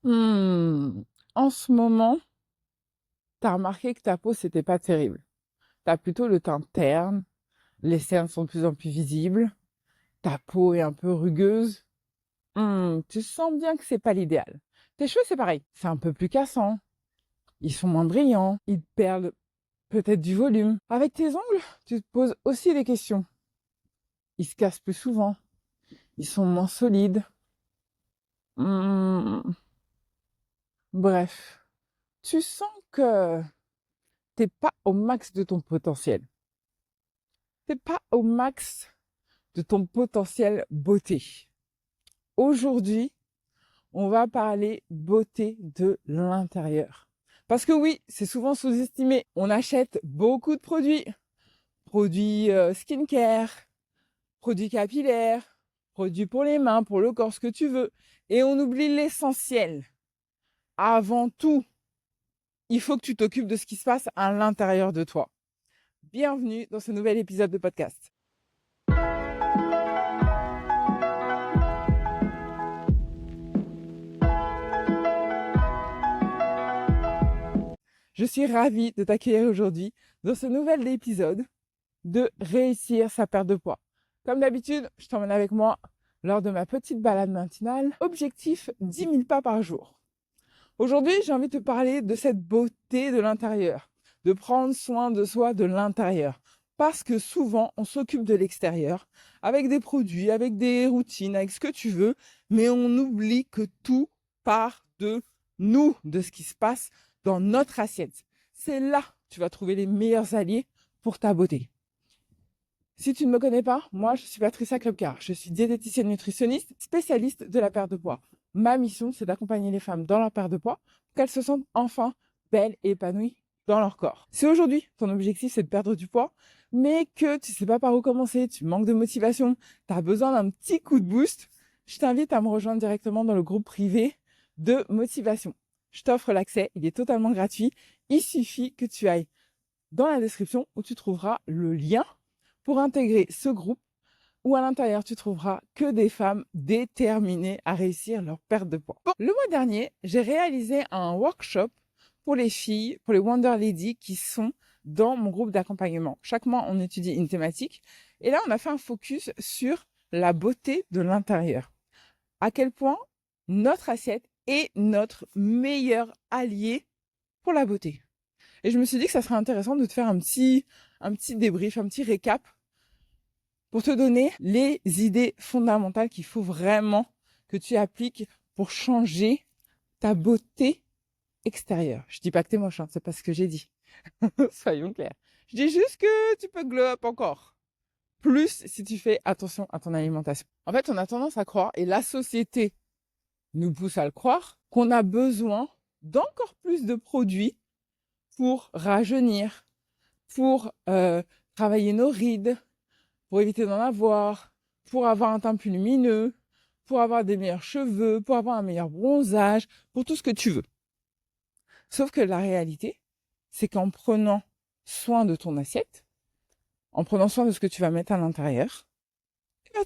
Mmh. En ce moment, tu as remarqué que ta peau, c'était pas terrible. Tu as plutôt le teint terne, les cernes sont de plus en plus visibles, ta peau est un peu rugueuse. Tu sens bien que c'est pas l'idéal. Tes cheveux, c'est pareil. C'est un peu plus cassant. Ils sont moins brillants. Ils perdent peut-être du volume. Avec tes ongles, tu te poses aussi des questions. Ils se cassent plus souvent. Ils sont moins solides. Mmh. Bref, tu sens que t'es pas au max de ton potentiel. T'es pas au max de ton potentiel beauté. Aujourd'hui, on va parler beauté de l'intérieur. Parce que oui, c'est souvent sous-estimé. On achète beaucoup de produits. Produits skincare, produits capillaires, produits pour les mains, pour le corps, ce que tu veux. Et on oublie l'essentiel. Avant tout, il faut que tu t'occupes de ce qui se passe à l'intérieur de toi. Bienvenue dans ce nouvel épisode de podcast. Je suis ravie de t'accueillir aujourd'hui dans ce nouvel épisode de réussir sa perte de poids. Comme d'habitude, je t'emmène avec moi lors de ma petite balade matinale. Objectif 10 000 pas par jour. Aujourd'hui, j'ai envie de te parler de cette beauté de l'intérieur, de prendre soin de soi de l'intérieur. Parce que souvent, on s'occupe de l'extérieur avec des produits, avec des routines, avec ce que tu veux, mais on oublie que tout part de nous, de ce qui se passe dans notre assiette. C'est là que tu vas trouver les meilleurs alliés pour ta beauté. Si tu ne me connais pas, moi, je suis Patricia Klepkar. Je suis diététicienne nutritionniste, spécialiste de la perte de poids. Ma mission, c'est d'accompagner les femmes dans leur perte de poids pour qu'elles se sentent enfin belles et épanouies dans leur corps. Si aujourd'hui, ton objectif, c'est de perdre du poids, mais que tu sais pas par où commencer, tu manques de motivation, tu as besoin d'un petit coup de boost, je t'invite à me rejoindre directement dans le groupe privé de motivation. Je t'offre l'accès, il est totalement gratuit. Il suffit que tu ailles dans la description où tu trouveras le lien pour intégrer ce groupe où à l'intérieur, tu trouveras que des femmes déterminées à réussir leur perte de poids. Bon, le mois dernier, j'ai réalisé un workshop pour les filles, pour les Wonder Lady qui sont dans mon groupe d'accompagnement. Chaque mois, on étudie une thématique. Et là, on a fait un focus sur la beauté de l'intérieur. À quel point notre assiette est notre meilleur allié pour la beauté. Et je me suis dit que ça serait intéressant de te faire un petit débrief, un petit récap pour te donner les idées fondamentales qu'il faut vraiment que tu appliques pour changer ta beauté extérieure. Je dis pas que t'es moche, hein, c'est pas ce que j'ai dit. Soyons clairs. Je dis juste que tu peux glow up encore. Plus si tu fais attention à ton alimentation. En fait, on a tendance à croire, et la société nous pousse à le croire, qu'on a besoin d'encore plus de produits pour rajeunir, pour travailler nos rides, pour éviter d'en avoir, pour avoir un teint plus lumineux, pour avoir des meilleurs cheveux, pour avoir un meilleur bronzage, pour tout ce que tu veux. Sauf que la réalité, c'est qu'en prenant soin de ton assiette, en prenant soin de ce que tu vas mettre à l'intérieur,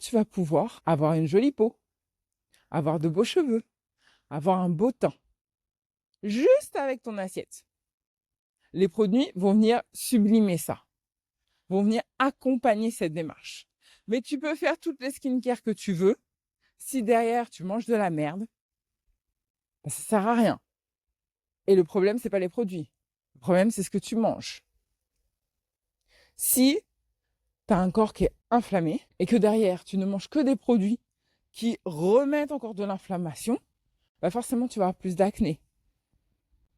tu vas pouvoir avoir une jolie peau, avoir de beaux cheveux, avoir un beau teint, juste avec ton assiette. Les produits vont venir sublimer ça, vont venir accompagner cette démarche. Mais tu peux faire toutes les skincare que tu veux. Si derrière, tu manges de la merde, ça sert à rien. Et le problème, c'est pas les produits. Le problème, c'est ce que tu manges. Si tu as un corps qui est inflammé et que derrière, tu ne manges que des produits qui remettent encore de l'inflammation, bah forcément, tu vas avoir plus d'acné.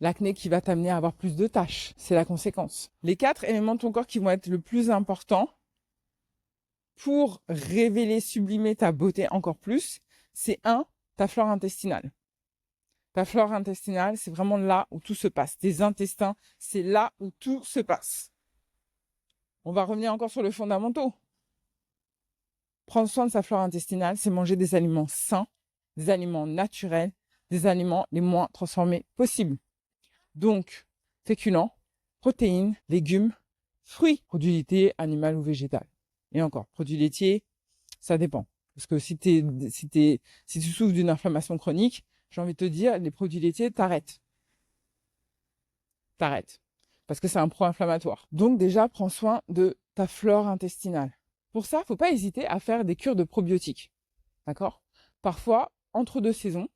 L'acné qui va t'amener à avoir plus de taches, c'est la conséquence. Les 4 éléments de ton corps qui vont être le plus importants pour révéler, sublimer ta beauté encore plus, c'est 1, ta flore intestinale. Ta flore intestinale, c'est vraiment là où tout se passe. Tes intestins, c'est là où tout se passe. On va revenir encore sur les fondamentaux. Prendre soin de sa flore intestinale, c'est manger des aliments sains, des aliments naturels, des aliments les moins transformés possibles. Donc, féculents, protéines, légumes, fruits, produits laitiers, animaux ou végétal. Et encore, produits laitiers, ça dépend. Parce que si tu souffres d'une inflammation chronique, j'ai envie de te dire, les produits laitiers, t'arrêtes. Parce que c'est un pro-inflammatoire. Donc déjà, prends soin de ta flore intestinale. Pour ça, faut pas hésiter à faire des cures de probiotiques. D'accord? Parfois, entre deux saisons,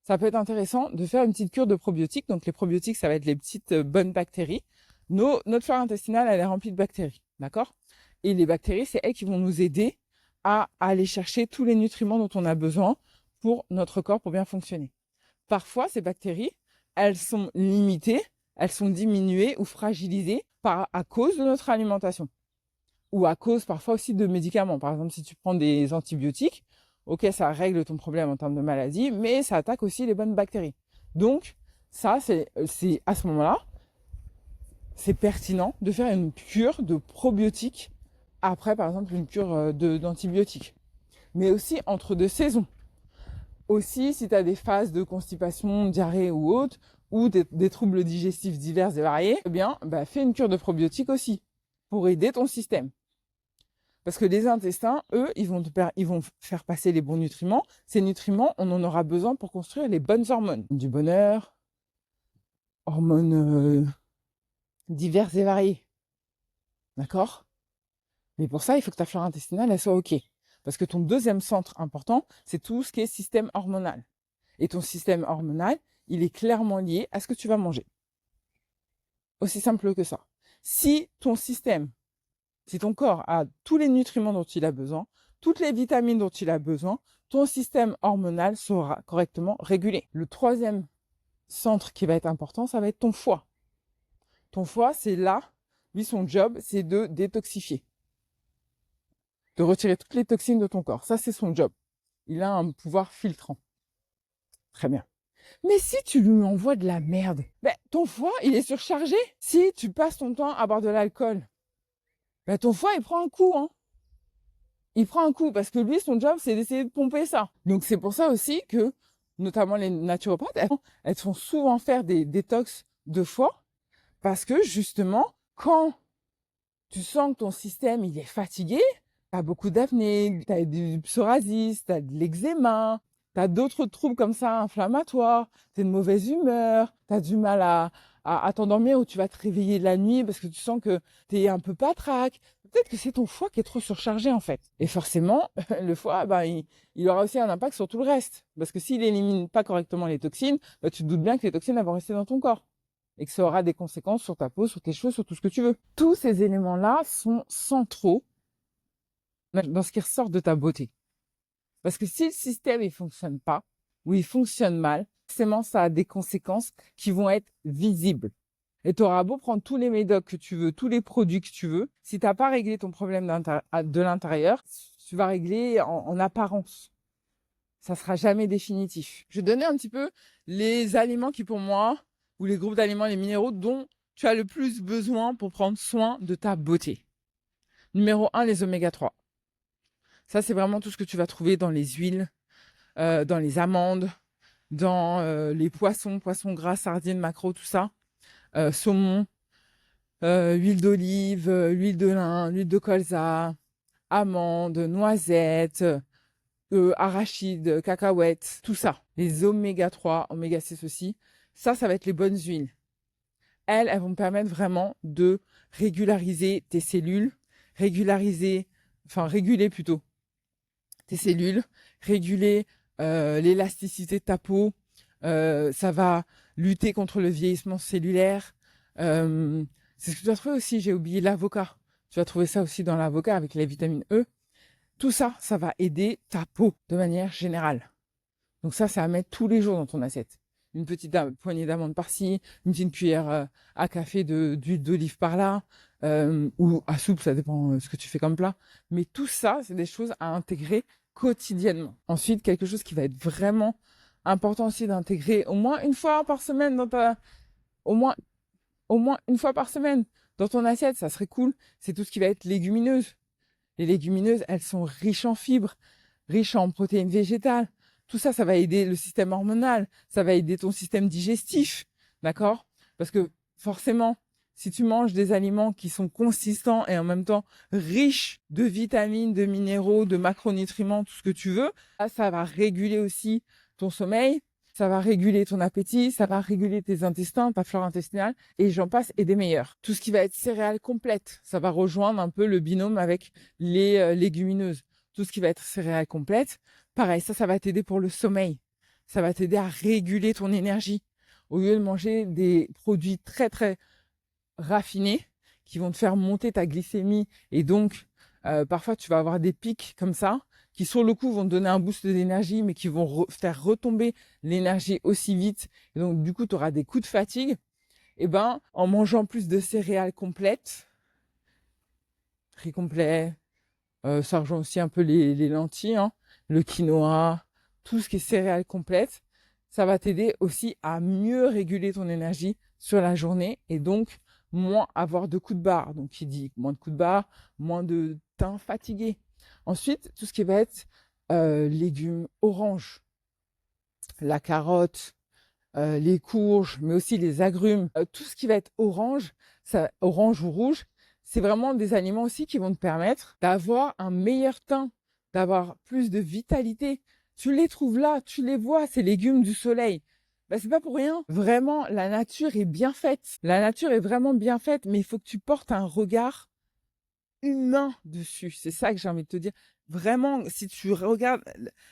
ça peut être intéressant de faire une petite cure de probiotiques. Donc les probiotiques, ça va être les petites bonnes bactéries. Notre flore intestinale, elle est remplie de bactéries. D'accord? Et les bactéries, c'est elles qui vont nous aider à aller chercher tous les nutriments dont on a besoin pour notre corps pour bien fonctionner. Parfois, ces bactéries, elles sont limitées, elles sont diminuées ou fragilisées à cause de notre alimentation ou à cause parfois aussi de médicaments. Par exemple, si tu prends des antibiotiques, ok, ça règle ton problème en termes de maladie, mais ça attaque aussi les bonnes bactéries. Donc, ça, c'est à ce moment-là, c'est pertinent de faire une cure de probiotiques après, par exemple, une cure d'antibiotiques. Mais aussi entre deux saisons. Aussi, si tu as des phases de constipation, diarrhée ou autre, ou des troubles digestifs divers et variés, eh bien, fais une cure de probiotiques aussi, pour aider ton système. Parce que les intestins, eux, ils vont faire passer les bons nutriments. Ces nutriments, on en aura besoin pour construire les bonnes hormones. Du bonheur, hormones diverses et variées. D'accord? Mais pour ça, il faut que ta flore intestinale, elle soit OK. Parce que ton deuxième centre important, c'est tout ce qui est système hormonal. Et ton système hormonal, il est clairement lié à ce que tu vas manger. Aussi simple que ça. Si ton corps a tous les nutriments dont il a besoin, toutes les vitamines dont il a besoin, ton système hormonal sera correctement régulé. Le troisième centre qui va être important, ça va être ton foie. Ton foie, c'est là, lui, son job, c'est de détoxifier. De retirer toutes les toxines de ton corps. Ça, c'est son job. Il a un pouvoir filtrant. Très bien. Mais si tu lui envoies de la merde, ton foie, il est surchargé. Si tu passes ton temps à boire de l'alcool, ton foie, il prend un coup, hein. Il prend un coup parce que lui, son job, c'est d'essayer de pomper ça. Donc, c'est pour ça aussi que, notamment les naturopathes, elles font souvent faire des détox de foie parce que, justement, quand tu sens que ton système, il est fatigué, t'as beaucoup d'acné, t'as du psoriasis, t'as de l'eczéma, t'as d'autres troubles comme ça inflammatoires, t'es de mauvaise humeur, t'as du mal à t'endormir ou tu vas te réveiller la nuit parce que tu sens que t'es un peu patraque. Peut-être que c'est ton foie qui est trop surchargé en fait. Et forcément, le foie, il aura aussi un impact sur tout le reste. Parce que s'il élimine pas correctement les toxines, tu te doutes bien que les toxines vont rester dans ton corps. Et que ça aura des conséquences sur ta peau, sur tes cheveux, sur tout ce que tu veux. Tous ces éléments-là sont centraux dans ce qui ressort de ta beauté. Parce que si le système il fonctionne pas, ou il fonctionne mal, forcément ça a des conséquences qui vont être visibles. Et tu auras beau prendre tous les médocs que tu veux, tous les produits que tu veux, si tu n'as pas réglé ton problème de l'intérieur, tu vas régler en apparence. Ça sera jamais définitif. Je vais donner un petit peu les aliments qui pour moi, ou les groupes d'aliments, les minéraux dont tu as le plus besoin pour prendre soin de ta beauté. Numéro 1, les oméga 3. Ça, c'est vraiment tout ce que tu vas trouver dans les huiles, dans les amandes, dans les poissons gras, sardines, maquereaux, tout ça. Saumon, huile d'olive, huile de lin, huile de colza, amandes, noisettes, arachides, cacahuètes, tout ça. Les oméga 3, oméga 6 aussi. Ça va être les bonnes huiles. Elles vont me permettre vraiment de régulariser tes cellules, réguler plutôt tes cellules, réguler l'élasticité de ta peau. Ça va lutter contre le vieillissement cellulaire. C'est ce que tu vas trouver aussi, j'ai oublié l'avocat. Tu vas trouver ça aussi dans l'avocat avec la vitamine E. Tout ça, ça va aider ta peau de manière générale. Donc ça, c'est à mettre tous les jours dans ton assiette. Une petite poignée d'amandes par-ci, une petite cuillère à café d'huile d'olive par-là, ou à soupe, ça dépend ce que tu fais comme plat. Mais tout ça, c'est des choses à intégrer quotidiennement. Ensuite, quelque chose qui va être vraiment important aussi d'intégrer au moins une fois par semaine au moins une fois par semaine dans ton assiette, ça serait cool. C'est tout ce qui va être légumineuse. Les légumineuses, elles sont riches en fibres, riches en protéines végétales. Tout ça, ça va aider le système hormonal, ça va aider ton système digestif, d'accord? Parce que forcément, si tu manges des aliments qui sont consistants et en même temps riches de vitamines, de minéraux, de macronutriments, tout ce que tu veux, ça va réguler aussi ton sommeil, ça va réguler ton appétit, ça va réguler tes intestins, ta flore intestinale, et j'en passe, et des meilleurs. Tout ce qui va être céréales complètes, ça va rejoindre un peu le binôme avec les légumineuses. Tout ce qui va être céréales complètes, pareil, ça va t'aider pour le sommeil. Ça va t'aider à réguler ton énergie. Au lieu de manger des produits très, très raffinés qui vont te faire monter ta glycémie, et donc parfois tu vas avoir des pics comme ça, qui sur le coup vont te donner un boost d'énergie, mais qui vont faire retomber l'énergie aussi vite. Et donc du coup, tu auras des coups de fatigue. Et ben, en mangeant plus de céréales complètes, riz complet, ça rejoint aussi un peu les lentilles, hein, le quinoa, tout ce qui est céréales complètes, ça va t'aider aussi à mieux réguler ton énergie sur la journée, et donc moins avoir de coups de barre. Donc qui dit moins de coups de barre, moins de teint fatigué. Ensuite, tout ce qui va être légumes oranges, la carotte, les courges, mais aussi les agrumes, tout ce qui va être orange, orange ou rouge, c'est vraiment des aliments aussi qui vont te permettre d'avoir un meilleur teint, d'avoir plus de vitalité. Tu les trouves là, tu les vois, ces légumes du soleil. Ben, c'est pas pour rien. Vraiment, la nature est bien faite. La nature est vraiment bien faite, mais il faut que tu portes un regard humain dessus. C'est ça que j'ai envie de te dire. Vraiment, si tu regardes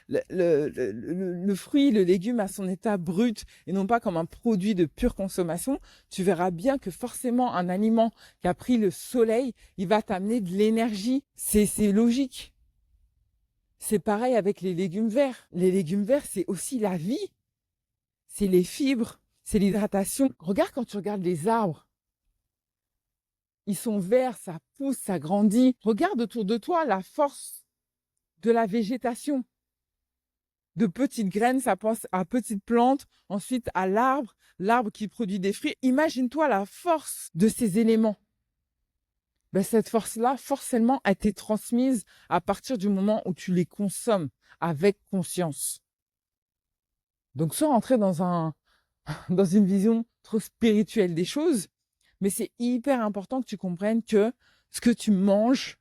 le fruit, le légume à son état brut et non pas comme un produit de pure consommation, tu verras bien que forcément un aliment qui a pris le soleil, il va t'amener de l'énergie. C'est logique. C'est pareil avec les légumes verts. Les légumes verts, c'est aussi la vie. C'est les fibres, c'est l'hydratation. Regarde quand tu regardes les arbres. Ils sont verts, ça pousse, ça grandit. Regarde autour de toi la force de la végétation. De petites graines, ça passe à petites plantes, ensuite à l'arbre, l'arbre qui produit des fruits. Imagine-toi la force de ces éléments. Ben, cette force-là, forcément, a été transmise à partir du moment où tu les consommes avec conscience. Donc, sans rentrer dans une vision trop spirituelle des choses, mais c'est hyper important que tu comprennes que ce que tu manges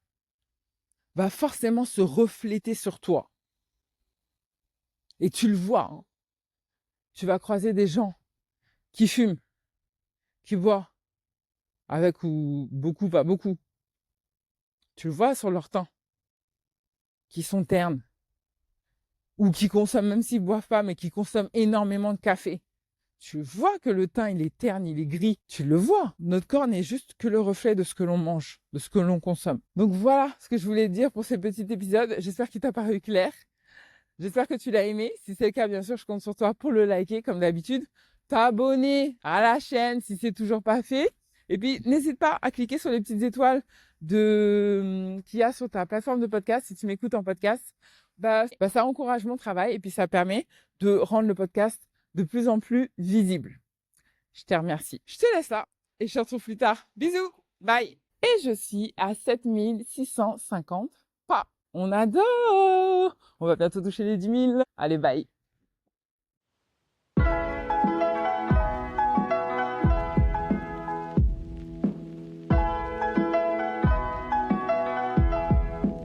va forcément se refléter sur toi. Et tu le vois, hein. Tu vas croiser des gens qui fument, qui boivent, avec ou beaucoup, pas beaucoup. Tu le vois sur leur teint, qui sont ternes, ou qui consomment, même s'ils ne boivent pas, mais qui consomment énormément de café. Tu vois que le teint, il est terne, il est gris. Tu le vois. Notre corps n'est juste que le reflet de ce que l'on mange, de ce que l'on consomme. Donc voilà ce que je voulais dire pour ce petit épisode. J'espère qu'il t'a paru clair. J'espère que tu l'as aimé. Si c'est le cas, bien sûr, je compte sur toi pour le liker, comme d'habitude. T'abonner à la chaîne si c'est toujours pas fait. Et puis, n'hésite pas à cliquer sur les petites étoiles qu'il y a sur ta plateforme de podcast. Si tu m'écoutes en podcast, ça encourage mon travail et puis ça permet de rendre le podcast de plus en plus visible. Je te remercie. Je te laisse là et je te retrouve plus tard. Bisous. Bye. Et je suis à 7650 pas. On adore. On va bientôt toucher les 10 000. Allez, bye.